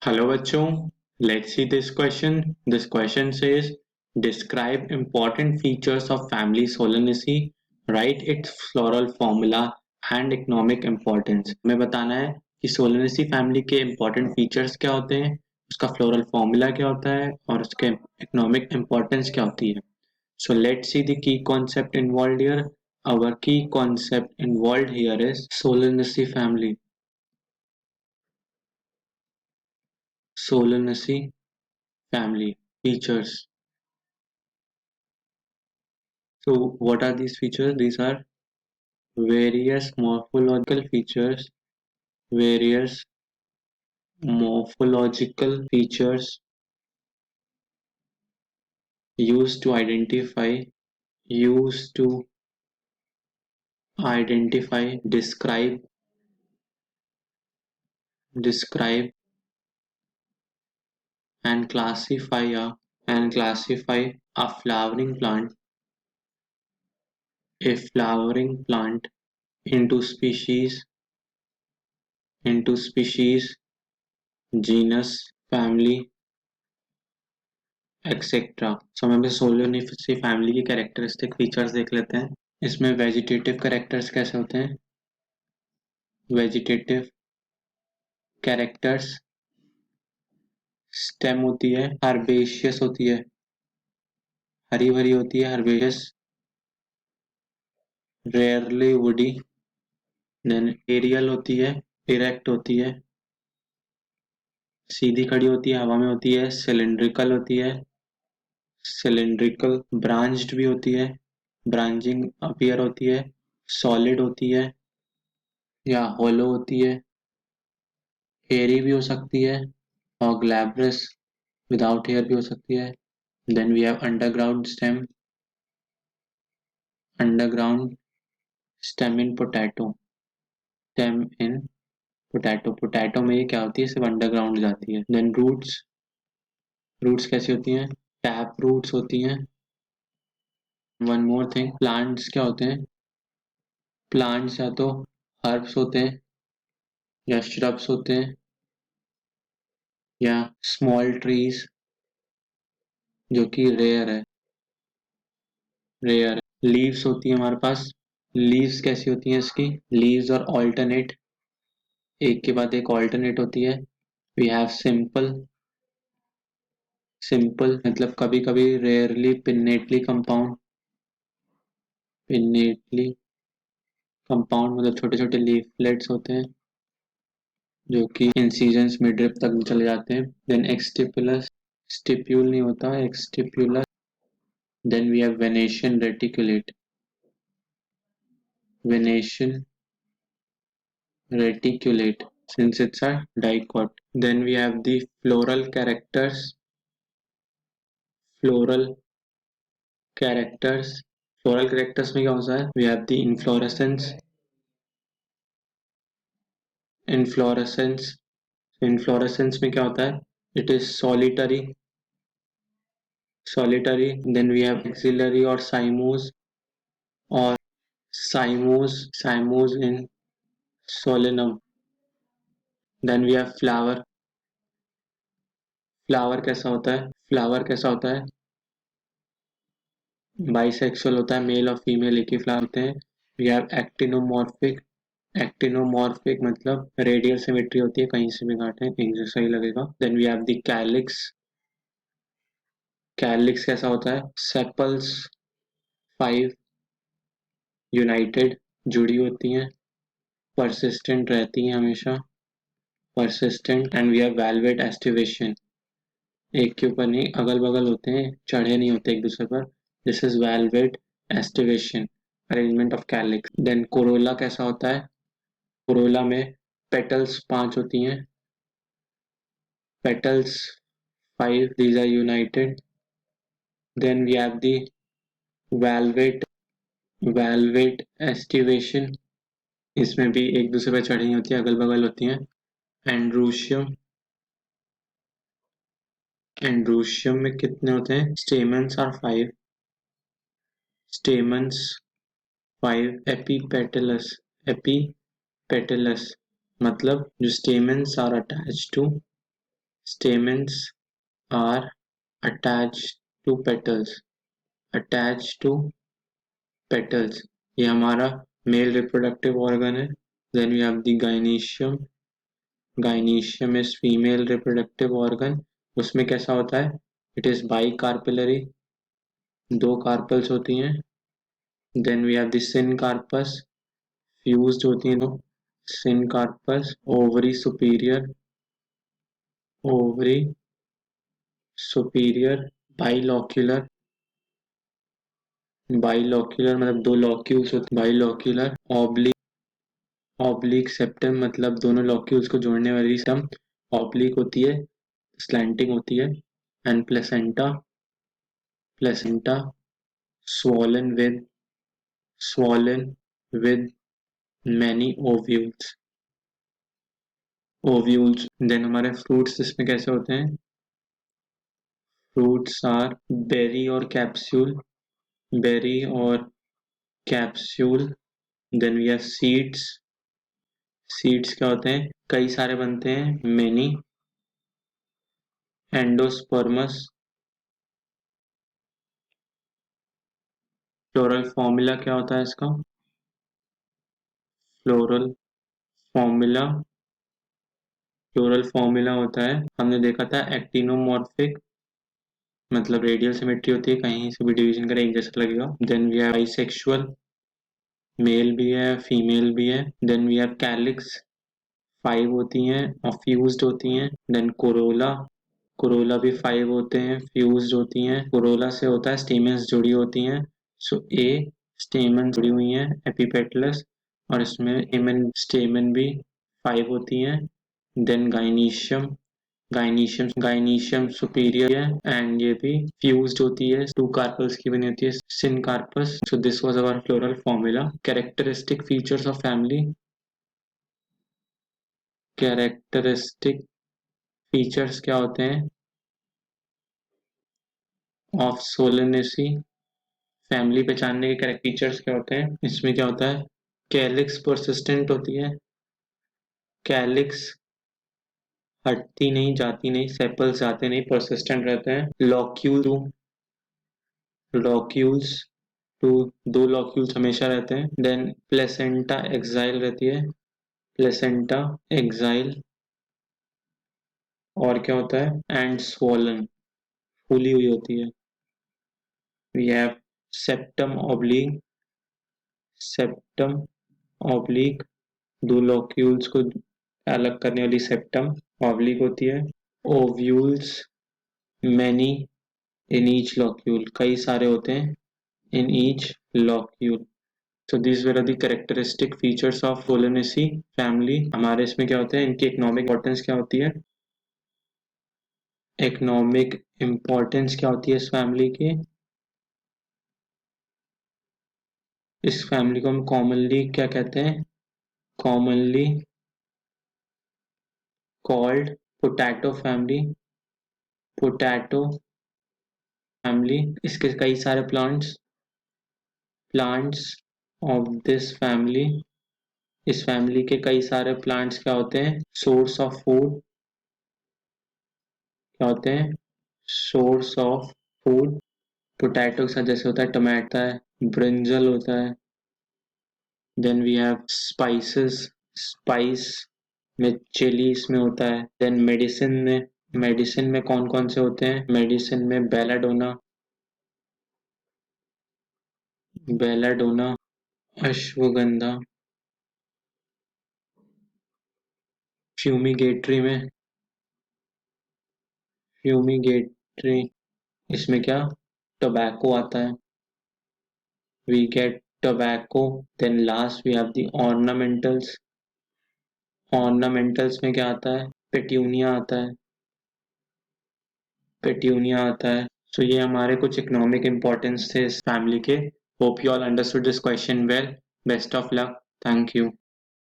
Hello bachcho, let's see this question. This question says, describe important features of family solanacea, write its floral formula and economic importance. हमें बताना है कि Solanaceae family के important features क्या होते हैं, उसका floral formula क्या होता है और उसके economic importance क्या होती है. So let's see the key concept involved here. Our key concept involved here is Solanaceae family. Solanaceae family features. So what are these features? These are various morphological features, various morphological features used to used to identify, describe and classify a flowering plant into species, genus, family, etcetera. So हम solanaceae family की characteristic features देख लेते हैं. इसमें vegetative characters कैसे होते हैं. Vegetative characters stem होती है, हर्बेशियस होती है, हरी भरी होती है, herbaceous, rarely woody, then aerial होती है, इरेक्ट होती है, सीधी खड़ी होती है, हवा में होती है, सिलेंड्रिकल होती है, सिलेंड्रिकल ब्रांच्ड भी होती है, ब्रांचिंग अपीयर होती है, सॉलिड होती है या होलो होती है, हेयरी भी हो सकती है और ग्लैब्रस विदाउट हेयर भी हो सकती है. Then we have underground stem in potato में ये क्या होती है, सिर्फ अंडरग्राउंड जाती है. देन रूट्स कैसी होती हैं, टैप रूट्स होती हैं. वन मोर थिंग, प्लांट्स क्या होते हैं, प्लांट्स या तो हर्ब्स होते हैं या श्रब्स होते हैं या स्मॉल ट्रीज जो कि रेयर लीव्स होती है हमारे पास. लीव्स कैसी होती हैं इसकी, लीव्स और ऑल्टरनेट, एक के बाद एक ऑल्टरनेट होती है. वी हैव सिंपल मतलब कभी कभी रेयरली पिन्नेटली कंपाउंड मतलब छोटे छोटे लीफलेट्स होते हैं जो कि इन सीजन्स में ड्रिप तक चले जाते हैं. देन एक्सटिपुलस, स्टिप्यूल नहीं होता, exstipulate. Then we have venation reticulate since it's a dicot. Then we have the floral characters. Floral characters में क्या होता है, we have the inflorescence में क्या होता है, it is solitary. Then we have axillary or cymose in solanum. Then we have flower कैसा होता है, बाइसेक्सुअल होता है, मेल और फीमेल एक ही फ्लावर होते हैं. वी हैव एक्टिनोमॉर्फिक मतलब रेडियल सिमेट्री होती है, कहीं से भी काटें कहीं से सही लगेगा. Then we have the calyx कैसा होता है, सेपल्स 5 यूनाइटेड जुड़ी होती हैं, परसिस्टेंट रहती हैं हमेशा, persistent. And we have valvate aestivation, एक के ऊपर नहीं अगल बगल होते हैं, चढ़े नहीं होते एक दूसरे पर. This is valvate aestivation arrangement of calyx. Then corolla कैसा होता है, कोरोला में पेटल्स 5 होती हैं, petals 5, these are united. Then we have the valvate estivation, इसमें भी एक दूसरे पर चढ़ी होती है, अगल बगल होती हैं. एंड्रूशियम में कितने होते हैं, स्टेमन्स आर 5. एपीपेटलस मतलब जो stamens are attach to stamens are attached to petals, attached to petals. ये हमारा मेल रिप्रोडक्टिव ऑर्गन है. Then we have the gynoecium. Gynoecium is female reproductive organ. उसमें कैसा होता है? It is bicarpellary. दो कार्पल्स होती हैं. Then we have the syncarpus. Fused होती हैं दो. Syncarpus. Ovary superior. Ovary superior. Bilocular. Bilocular मतलब दो लॉक्यूल्स होते हैं. Bilocular. ऑब्लिक सेप्टम मतलब दोनों लॉक्यूल्स को जोड़ने वाली स्टम ऑब्लिक होती है, स्लैंटिंग होती है. And placenta swollen with many ovules. Then हमारे फ्रूट्स इसमें कैसे होते हैं? फ्रूट्स आर बेरी और capsule. Then we have seeds क्या होते हैं? कई सारे बनते हैं. मेनी. एंडोस्पर्मस. फ्लोरल फॉर्मूला क्या होता है इसका? फ्लोरल फॉर्मूला होता है, हमने देखा था एक्टिनोमॉर्फिक मतलब रेडियल सिमेट्री होती है, कहीं से भी डिवीजन करें एक जैसा लगेगा. Then we have bisexual, male भी है फीमेल भी है. देन वी हैव कैलिक्स, 5 होती हैं और फ्यूज्ड होती हैं. देन कोरोला भी 5 होते हैं, फ्यूज्ड होती हैं. कोरोला से होता है स्टेमेंस जुड़ी होती हैं. सो ए स्टेमन जुड़ी हुई हैं एपिपेटलस, और इसमें स्टेमन भी 5 होती हैं. देन गाइनीशियम सुपीरियर है एंड ये भी फ्यूज्ड होती है, 2 कार्पल्स की बनी होती है, syncarpous. So this was our floral formula. Characteristic features of family. Characteristic features क्या होते हैं ऑफ सोलेनेसी? फैमिली पहचानने के करेक्ट फीचर्स क्या होते हैं? इसमें क्या होता है? कैलिक्स परसिस्टेंट होती है. कैलिक्स हटती नहीं, जाती नहीं, सेपल्स जाते नहीं, परसिस्टेंट रहते हैं. लॉक्यूल्स टू, 2 लॉक्यूल्स हमेशा रहते हैं. देन प्लेसेंटा एक्साइल रहती है. Placenta axile. और क्या होता है? एंड स्वॉलन, फूली हुई होती है. We have septum oblique, 2 locules को अलग करने वाली सेप्टम ऑब्लिक होती है. Ovules many in each locule, कई सारे होते हैं in each locule. So these were the characteristic features of Solanaceae family. हमारे इसमें क्या होता है? इनकी इकोनॉमिक इम्पोर्टेंस क्या होती है? इकोनॉमिक इम्पोर्टेंस क्या होती है इस फैमिली की? इस फैमिली को हम कॉमनली क्या कहते हैं? Commonly called potato family. इसके कई सारे प्लांट्स ऑफ दिस फैमिली. इस फैमिली के कई सारे प्लांट्स क्या होते हैं? Source of food. क्या होते हैं? Source of food. पोटैटो के साथ जैसे होता है टमाटो है, ब्रिंजल होता है. देन वी हैव स्पाइस में चिली इसमें होता है. देन मेडिसिन में कौन कौन से होते हैं? मेडिसिन में बेलाडोना, अश्वगंधा. फ्यूमिगेटरी इसमें क्या? टोबैको आता है. We get tobacco. Then last we have the ornamentals में क्या आता है? पेट्यूनिया आता है. सो ये हमारे कुछ इकोनॉमिक इम्पोर्टेंस थे इस फैमिली के. Hope you all understood this question well. Best of luck. Thank you.